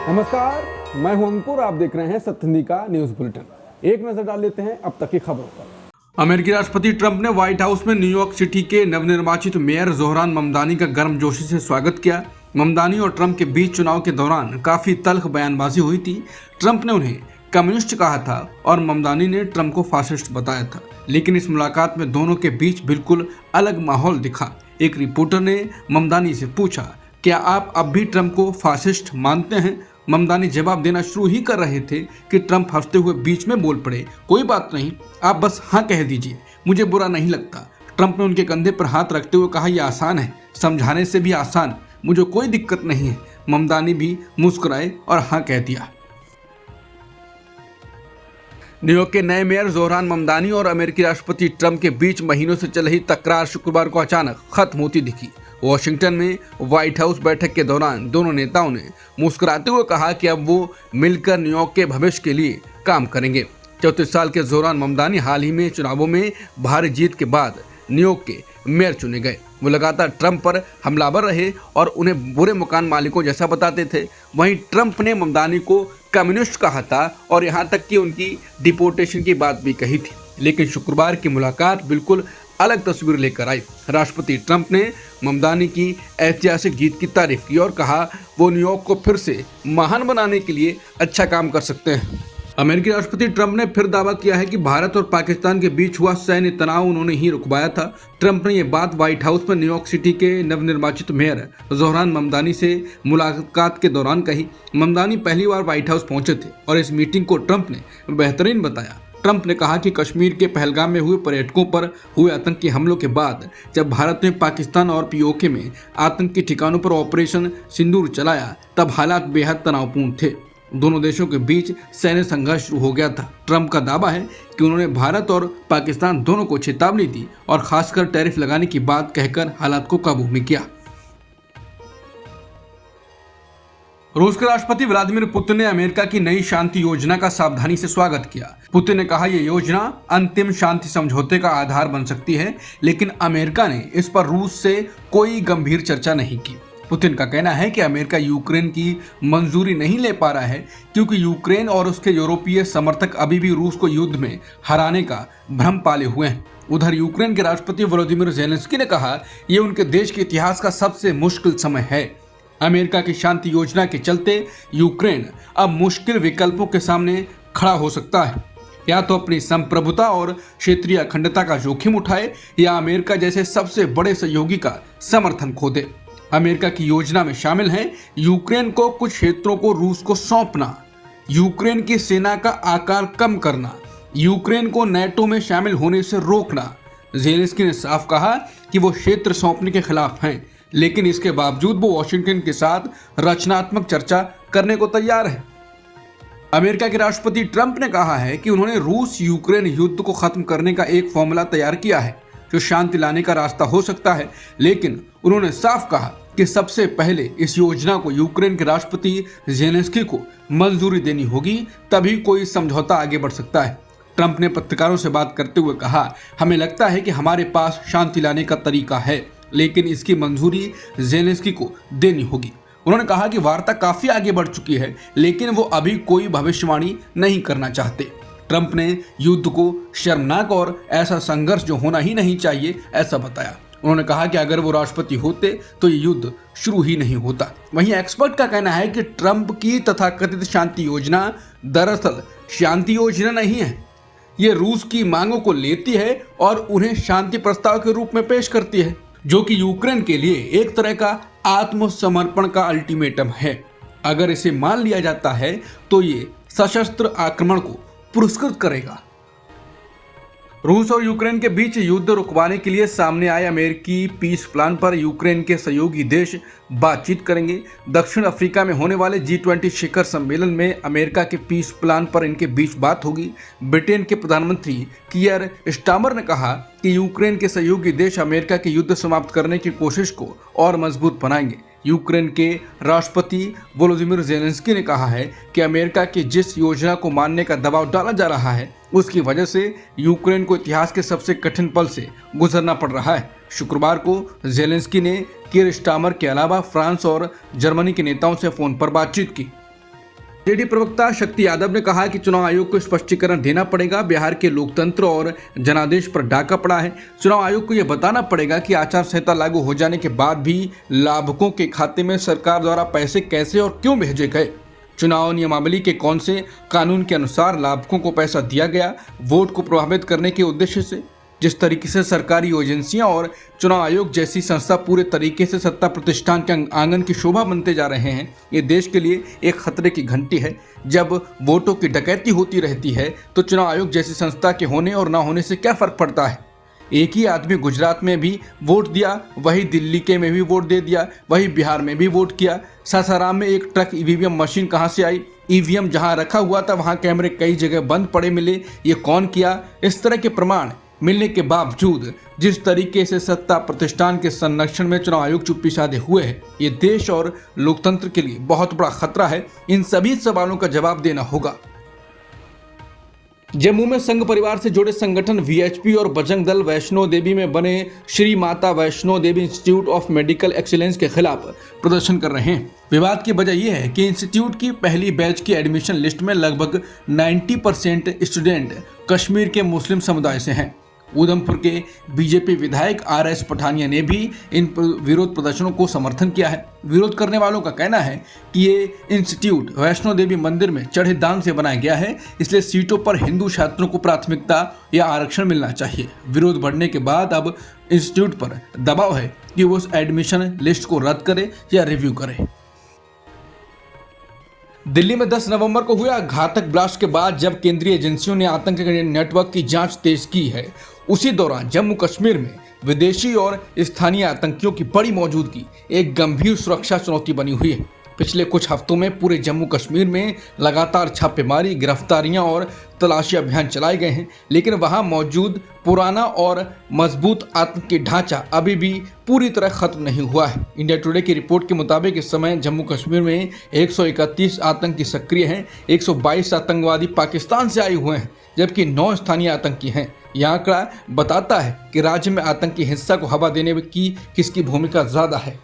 नमस्कार, मैं हूं अंकुर। आप देख रहे हैं सत्य हिंदी का न्यूज बुलेटिन। एक नजर डाल लेते हैं अब तक की खबरों पर। अमेरिकी राष्ट्रपति ट्रंप ने व्हाइट हाउस में न्यूयॉर्क सिटी के नवनिर्वाचित मेयर जोहरान ममदानी का गर्मजोशी से स्वागत किया। ममदानी और ट्रंप के बीच चुनाव के दौरान काफी तल्ख बयानबाजी हुई थी। ट्रंप ने उन्हें कम्युनिस्ट कहा था और ममदानी ने ट्रंप को फासिस्ट बताया था, लेकिन इस मुलाकात में दोनों के बीच बिल्कुल अलग माहौल दिखा। एक रिपोर्टर ने ममदानी से पूछा, क्या आप अब भी ट्रंप को फासिस्ट मानते हैं? ममदानी जवाब देना शुरू ही कर रहे थे कि ट्रंप हंसते हुए बीच में बोल पड़े, कोई बात नहीं, आप बस हाँ कह दीजिए, मुझे बुरा नहीं लगता। ट्रंप ने उनके कंधे पर हाथ रखते हुए कहा, यह आसान है, समझाने से भी आसान, मुझे कोई दिक्कत नहीं है। ममदानी भी मुस्कुराए और हाँ कह दिया। न्यूयॉर्क के नए मेयर जोहरान ममदानी और अमेरिकी राष्ट्रपति ट्रंप के बीच महीनों से चल रही तकरार शुक्रवार को अचानक खत्म होती दिखी। वॉशिंगटन में व्हाइट हाउस बैठक के दौरान दोनों नेताओं ने मुस्कुराते हुए कहा कि अब वो मिलकर न्यूयॉर्क के भविष्य के लिए काम करेंगे। 34 साल के जोहरान ममदानी हाल ही में चुनावों में भारी जीत के बाद न्यूयॉर्क के मेयर चुने गए। वो लगातार ट्रंप पर हमलावर रहे और उन्हें बुरे मकान मालिकों जैसा बताते थे। वहीं ट्रंप ने ममदानी को कम्युनिस्ट कहा था और यहाँ तक कि उनकी डिपोर्टेशन की बात भी कही थी, लेकिन शुक्रवार की मुलाकात बिल्कुल अलग तस्वीर लेकर आई। राष्ट्रपति ट्रंप ने ममदानी की ऐतिहासिक जीत की तारीफ की और कहा वो न्यूयॉर्क को फिर से महान बनाने के लिए अच्छा काम कर सकते हैं। अमेरिकी राष्ट्रपति ट्रंप ने फिर दावा किया है कि भारत और पाकिस्तान के बीच हुआ सैन्य तनाव उन्होंने ही रुकवाया था। ट्रंप ने ये बात व्हाइट हाउस में न्यूयॉर्क सिटी के नवनिर्वाचित मेयर जोहरान ममदानी से मुलाकात के दौरान कही। ममदानी पहली बार व्हाइट हाउस पहुंचे थे और इस मीटिंग को ट्रंप ने बेहतरीन बताया। ट्रंप ने कहा कि कश्मीर के पहलगाम में हुए पर्यटकों पर हुए आतंकी हमलों के बाद जब भारत ने पाकिस्तान और पीओके में आतंकी ठिकानों पर ऑपरेशन सिंदूर चलाया, तब हालात बेहद तनावपूर्ण थे। दोनों देशों के बीच सैन्य संघर्ष शुरू हो गया था। ट्रंप का दावा है कि उन्होंने भारत और पाकिस्तान दोनों को चेतावनी दी और खासकर टैरिफ लगाने की बात कहकर हालात को काबू में किया। रूस के राष्ट्रपति व्लादिमीर पुतिन ने अमेरिका की नई शांति योजना का सावधानी से स्वागत किया। पुतिन ने कहा, यह योजना अंतिम शांति समझौते का आधार बन सकती है, लेकिन अमेरिका ने इस पर रूस से कोई गंभीर चर्चा नहीं की। पुतिन का कहना है कि अमेरिका यूक्रेन की मंजूरी नहीं ले पा रहा है क्योंकि यूक्रेन और उसके यूरोपीय समर्थक अभी भी रूस को युद्ध में हराने का भ्रम पाले हुए हैं। उधर यूक्रेन के राष्ट्रपति वोलोदिमीर ज़ेलेंस्की ने कहा, यह उनके देश के इतिहास का सबसे मुश्किल समय है। अमेरिका की शांति योजना के चलते यूक्रेन अब मुश्किल विकल्पों के सामने खड़ा हो सकता है, या तो अपनी संप्रभुता और क्षेत्रीय अखंडता का जोखिम उठाए या अमेरिका जैसे सबसे बड़े सहयोगी का समर्थन खो दे। अमेरिका की योजना में शामिल है यूक्रेन को कुछ क्षेत्रों को रूस को सौंपना, यूक्रेन की सेना का आकार कम करना, यूक्रेन को नेटो में शामिल होने से रोकना। ज़ेलेंस्की ने साफ कहा कि वो क्षेत्र सौंपने के खिलाफ हैं, लेकिन इसके बावजूद वो वॉशिंगटन के साथ रचनात्मक चर्चा करने को तैयार है। अमेरिका के राष्ट्रपति ट्रंप ने कहा है कि उन्होंने रूस यूक्रेन युद्ध को खत्म करने का एक फॉर्मूला तैयार किया है जो शांति लाने का रास्ता हो सकता है, लेकिन उन्होंने साफ कहा कि सबसे पहले इस योजना को यूक्रेन के राष्ट्रपति ज़ेलेंस्की को मंजूरी देनी होगी, तभी कोई समझौता आगे बढ़ सकता है। ट्रंप ने पत्रकारों से बात करते हुए कहा, हमें लगता है कि हमारे पास शांति लाने का तरीका है, लेकिन इसकी मंजूरी ज़ेलेंस्की को देनी होगी। उन्होंने कहा कि वार्ता काफी आगे बढ़ चुकी है, लेकिन वो अभी कोई भविष्यवाणी नहीं करना चाहते। ट्रंप ने युद्ध को शर्मनाक और ऐसा संघर्ष जो होना ही नहीं चाहिए ऐसा बताया। उन्होंने कहा कि अगर वो राष्ट्रपति होते तो ये युद्ध शुरू ही नहीं होता। वहीं एक्सपर्ट का कहना है कि ट्रंप की तथाकथित शांति योजना दरअसल शांति योजना नहीं है, ये रूस की मांगों को लेती है और उन्हें शांति प्रस्ताव के रूप में पेश करती है, जो कि यूक्रेन के लिए एक तरह का आत्मसमर्पण का अल्टीमेटम है। अगर इसे मान लिया जाता है तो ये सशस्त्र आक्रमण को पुरस्कृत करेगा। रूस और यूक्रेन के बीच युद्ध रुकवाने के लिए सामने आए अमेरिकी पीस प्लान पर यूक्रेन के सहयोगी देश बातचीत करेंगे। दक्षिण अफ्रीका में होने वाले G20 शिखर सम्मेलन में अमेरिका के पीस प्लान पर इनके बीच बात होगी। ब्रिटेन के प्रधानमंत्री कियर स्टामर ने कहा कि यूक्रेन के सहयोगी देश अमेरिका के युद्ध समाप्त करने की कोशिश को और मजबूत बनाएंगे। यूक्रेन के राष्ट्रपति वोलोदिमीर ज़ेलेंस्की ने कहा है कि अमेरिका की जिस योजना को मानने का दबाव डाला जा रहा है उसकी वजह से यूक्रेन को इतिहास के सबसे कठिन पल से गुजरना पड़ रहा है। शुक्रवार को ज़ेलेंस्की ने कियर स्टामर के अलावा फ्रांस और जर्मनी के नेताओं से फोन पर बातचीत की। जेडी प्रवक्ता शक्ति यादव ने कहा कि चुनाव आयोग को स्पष्टीकरण देना पड़ेगा। बिहार के लोकतंत्र और जनादेश पर डाका पड़ा है। चुनाव आयोग को यह बताना पड़ेगा कि आचार संहिता लागू हो जाने के बाद भी लाभुकों के खाते में सरकार द्वारा पैसे कैसे और क्यों भेजे गए। चुनाव नियमावली के कौन से कानून के अनुसार लाभुकों को पैसा दिया गया, वोट को प्रभावित करने के उद्देश्य से। जिस तरीके से सरकारी एजेंसियां और चुनाव आयोग जैसी संस्था पूरे तरीके से सत्ता प्रतिष्ठान के आंगन की शोभा बनते जा रहे हैं, ये देश के लिए एक खतरे की घंटी है। जब वोटों की डकैती होती रहती है तो चुनाव आयोग जैसी संस्था के होने और ना होने से क्या फर्क पड़ता है। एक ही आदमी गुजरात में भी वोट दिया, वही दिल्ली के में भी वोट दे दिया, वही बिहार में भी वोट किया। सासाराम में एक ट्रक ईवीएम मशीन कहाँ से आई? ईवीएम जहाँ रखा हुआ था वहाँ कैमरे कई जगह बंद पड़े मिले। ये कौन किया? इस तरह के प्रमाण मिलने के बावजूद जिस तरीके से सत्ता प्रतिष्ठान के संरक्षण में चुनाव आयोग चुप्पी साधे हुए है, ये देश और लोकतंत्र के लिए बहुत बड़ा खतरा है। इन सभी सवालों का जवाब देना होगा। जम्मू में संघ परिवार से जुड़े संगठन वीएचपी और बजरंग दल वैष्णो देवी में बने Shri Mata Vaishno Devi institute of medical excellence के खिलाफ प्रदर्शन कर रहे हैं। विवाद की वजह यह है कि इंस्टीट्यूट की पहली बैच की एडमिशन लिस्ट में लगभग 90% स्टूडेंट कश्मीर के मुस्लिम समुदाय से हैं। उधमपुर के बीजेपी विधायक आरएस पठानिया ने भी इन विरोध प्रदर्शनों को समर्थन किया है। विरोध करने वालों का कहना है कि ये इंस्टीट्यूट वैष्णो देवी मंदिर में चढ़े दान से बनाया गया है, इसलिए सीटों पर हिंदू छात्रों को प्राथमिकता या आरक्षण मिलना चाहिए। विरोध बढ़ने के बाद अब इंस्टीट्यूट पर दबाव है कि वो उस एडमिशन लिस्ट को रद्द करे या रिव्यू करे। दिल्ली में 10 नवंबर को हुए घातक ब्लास्ट के बाद जब केंद्रीय एजेंसियों ने आतंकी नेटवर्क की जांच तेज की है, उसी दौरान जम्मू कश्मीर में विदेशी और स्थानीय आतंकियों की बड़ी मौजूदगी एक गंभीर सुरक्षा चुनौती बनी हुई है। पिछले कुछ हफ्तों में पूरे जम्मू कश्मीर में लगातार छापेमारी, गिरफ्तारियां और तलाशी अभियान चलाए गए हैं, लेकिन वहां मौजूद पुराना और मजबूत आतंकी ढांचा अभी भी पूरी तरह खत्म नहीं हुआ है। इंडिया टुडे की रिपोर्ट के मुताबिक इस समय जम्मू कश्मीर में 131 आतंकी सक्रिय हैं, 122 आतंकवादी पाकिस्तान से आए हुए हैं, जबकि 9 स्थानीय आतंकी हैं। यह आंकड़ा बताता है कि राज्य में आतंकी हिंसा को हवा देने की किसकी भूमिका ज्यादा है।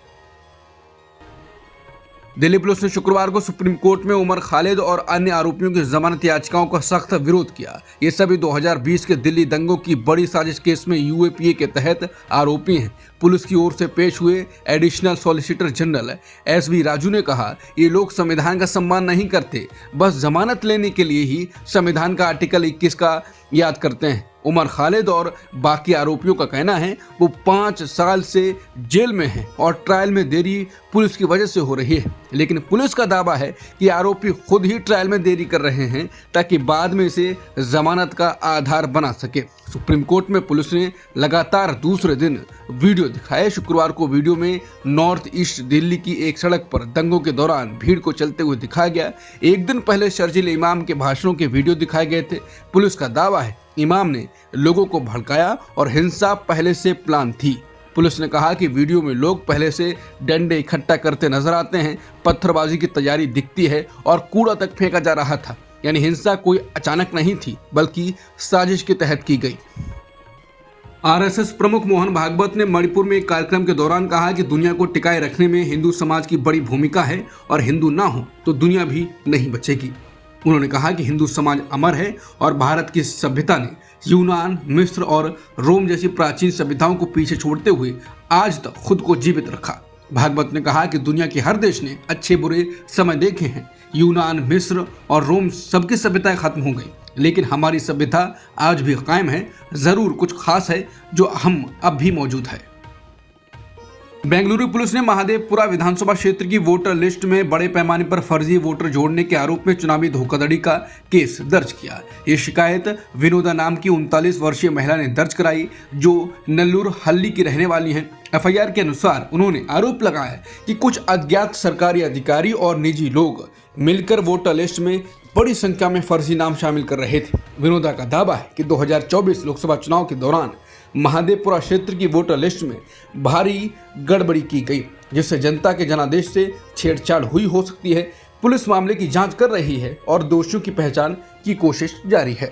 दिल्ली पुलिस ने शुक्रवार को सुप्रीम कोर्ट में उमर खालिद और अन्य आरोपियों की जमानत याचिकाओं का सख्त विरोध किया। ये सभी 2020 के दिल्ली दंगों की बड़ी साजिश केस में यूएपीए के तहत आरोपी हैं। पुलिस की ओर से पेश हुए additional solicitor general S V Raju ने कहा, ये लोग संविधान का सम्मान नहीं करते, बस जमानत लेने के लिए ही संविधान का आर्टिकल 21 का याद करते हैं। उमर खालिद और बाकी आरोपियों का कहना है वो 5 साल से जेल में हैं और ट्रायल में देरी पुलिस की वजह से हो रही है, लेकिन पुलिस का दावा है कि आरोपी खुद ही ट्रायल में देरी कर रहे हैं ताकि बाद में इसे जमानत का आधार बना सके। सुप्रीम कोर्ट में पुलिस ने लगातार दूसरे दिन वीडियो दिखाए। शुक्रवार को वीडियो में नॉर्थ ईस्ट दिल्ली की एक सड़क पर दंगों के दौरान भीड़ को चलते हुए दिखाया गया। एक दिन पहले शर्जील इमाम के भाषणों के वीडियो दिखाए गए थे। पुलिस का दावा है इमाम ने लोगों को भड़काया और हिंसा पहले से प्लान थी। पुलिस ने कहा कि वीडियो में लोग पहले से डंडे इकट्ठा करते नजर आते हैं, पत्थरबाजी की तैयारी दिखती है और कूड़ा तक फेंका जा रहा था। यानी हिंसा कोई अचानक नहीं थी, बल्कि साजिश के तहत की गई। आरएसएस प्रमुख मोहन भागवत ने मणिपुर में एक कार्यक्रम के दौरान कहा कि दुनिया को टिकाए रखने में हिंदू समाज की बड़ी भूमिका है और हिंदू ना हो तो दुनिया भी नहीं बचेगी। उन्होंने कहा कि हिंदू समाज अमर है और भारत की सभ्यता ने यूनान, मिस्र और रोम जैसी प्राचीन सभ्यताओं को पीछे छोड़ते हुए आज तक खुद को जीवित रखा। भागवत ने कहा कि दुनिया के हर देश ने अच्छे बुरे समय देखे हैं। यूनान, मिस्र और रोम सबकी सभ्यताएं खत्म हो गई, लेकिन हमारी सभ्यता आज भी कायम है। जरूर कुछ खास है जो हम अब भी मौजूद है। बेंगलुरु पुलिस ने महादेवपुरा विधानसभा क्षेत्र की वोटर लिस्ट में बड़े पैमाने पर फर्जी वोटर जोड़ने के आरोप में चुनावी धोखाधड़ी का केस दर्ज किया। ये शिकायत विनोदा नाम की 39 वर्षीय महिला ने दर्ज कराई, जो नल्लूर हल्ली की रहने वाली हैं। एफआईआर के अनुसार उन्होंने आरोप लगाया कि कुछ अज्ञात सरकारी अधिकारी और निजी लोग मिलकर वोटर लिस्ट में बड़ी संख्या में फर्जी नाम शामिल कर रहे थे। विनोदा का दावा है कि 2024 लोकसभा चुनाव के दौरान महादेवपुरा क्षेत्र की वोटर लिस्ट में भारी गड़बड़ी की गई, जिससे जनता के जनादेश से छेड़छाड़ हुई हो सकती है। पुलिस मामले की जांच कर रही है और दोषियों की पहचान की कोशिश जारी है।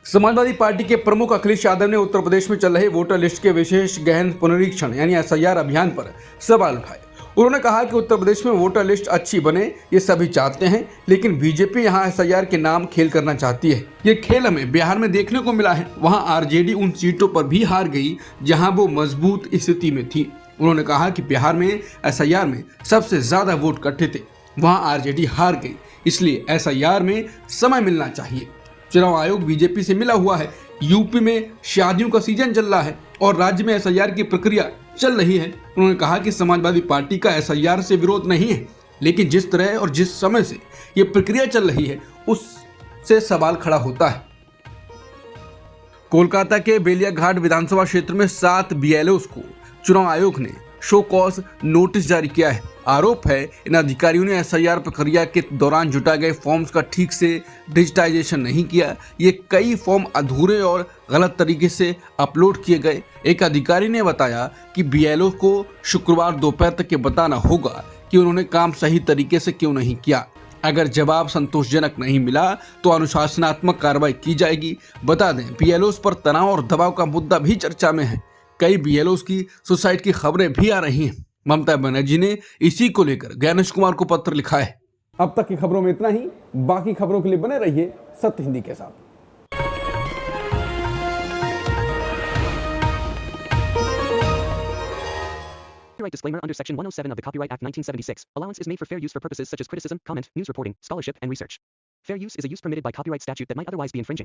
समाजवादी पार्टी के प्रमुख अखिलेश यादव ने उत्तर प्रदेश में चल रहे वोटर लिस्ट के विशेष गहन पुनरीक्षण यानी एसआईआर अभियान पर सवाल उठाए। उन्होंने कहा कि उत्तर प्रदेश में वोटर लिस्ट अच्छी बने ये सभी चाहते हैं, लेकिन बीजेपी यहाँ एसआईआर के नाम खेल करना चाहती है। ये खेल हमें बिहार में देखने को मिला है। वहाँ आरजेडी उन सीटों पर भी हार गई जहाँ वो मजबूत स्थिति में थी। उन्होंने कहा कि बिहार में एसआईआर में सबसे ज्यादा वोट इकट्ठे थे, वहाँ आरजेडी हार गई, इसलिए एसआईआर में समय मिलना चाहिए। चुनाव आयोग बीजेपी से मिला हुआ है। यूपी में शादियों का सीजन चल रहा है और राज्य में एसआईआर की प्रक्रिया चल रही है। उन्होंने कहा कि समाजवादी पार्टी का एसआईआर से विरोध नहीं है, लेकिन जिस तरह और जिस समय से ये प्रक्रिया चल रही है उससे सवाल खड़ा होता है। कोलकाता के बेलियाघाट विधानसभा क्षेत्र में 7 बीएलओस को चुनाव आयोग ने शो कॉज नोटिस जारी किया है। आरोप है इन अधिकारियों ने एसआईआर प्रक्रिया के दौरान जुटाए गए फॉर्म्स का ठीक से डिजिटाइजेशन नहीं किया। ये कई फॉर्म अधूरे और गलत तरीके से अपलोड किए गए। एक अधिकारी ने बताया कि बीएलओ को शुक्रवार दोपहर तक ये बताना होगा कि उन्होंने काम सही तरीके से क्यों नहीं किया। अगर जवाब संतोषजनक नहीं मिला तो अनुशासनात्मक कार्रवाई की जाएगी। बता दें, बीएलओस पर तनाव और दबाव का मुद्दा भी चर्चा में है। कई बीएलओस की सुसाइड की खबरें भी आ रही हैं। ममता बनर्जी ने इसी को लेकर ज्ञानेश कुमार को पत्र लिखा है। अब तक की खबरों में इतना ही। बाकी खबरों के लिए बने रहिए सत्य हिंदी के साथ। Copyright disclaimer under Section 107 of the Copyright Act 1976. Allowance is made for fair use for purposes such as criticism, comment, news reporting, scholarship, and research. Fair use is a use permitted by copyright statute that might otherwise be infringing.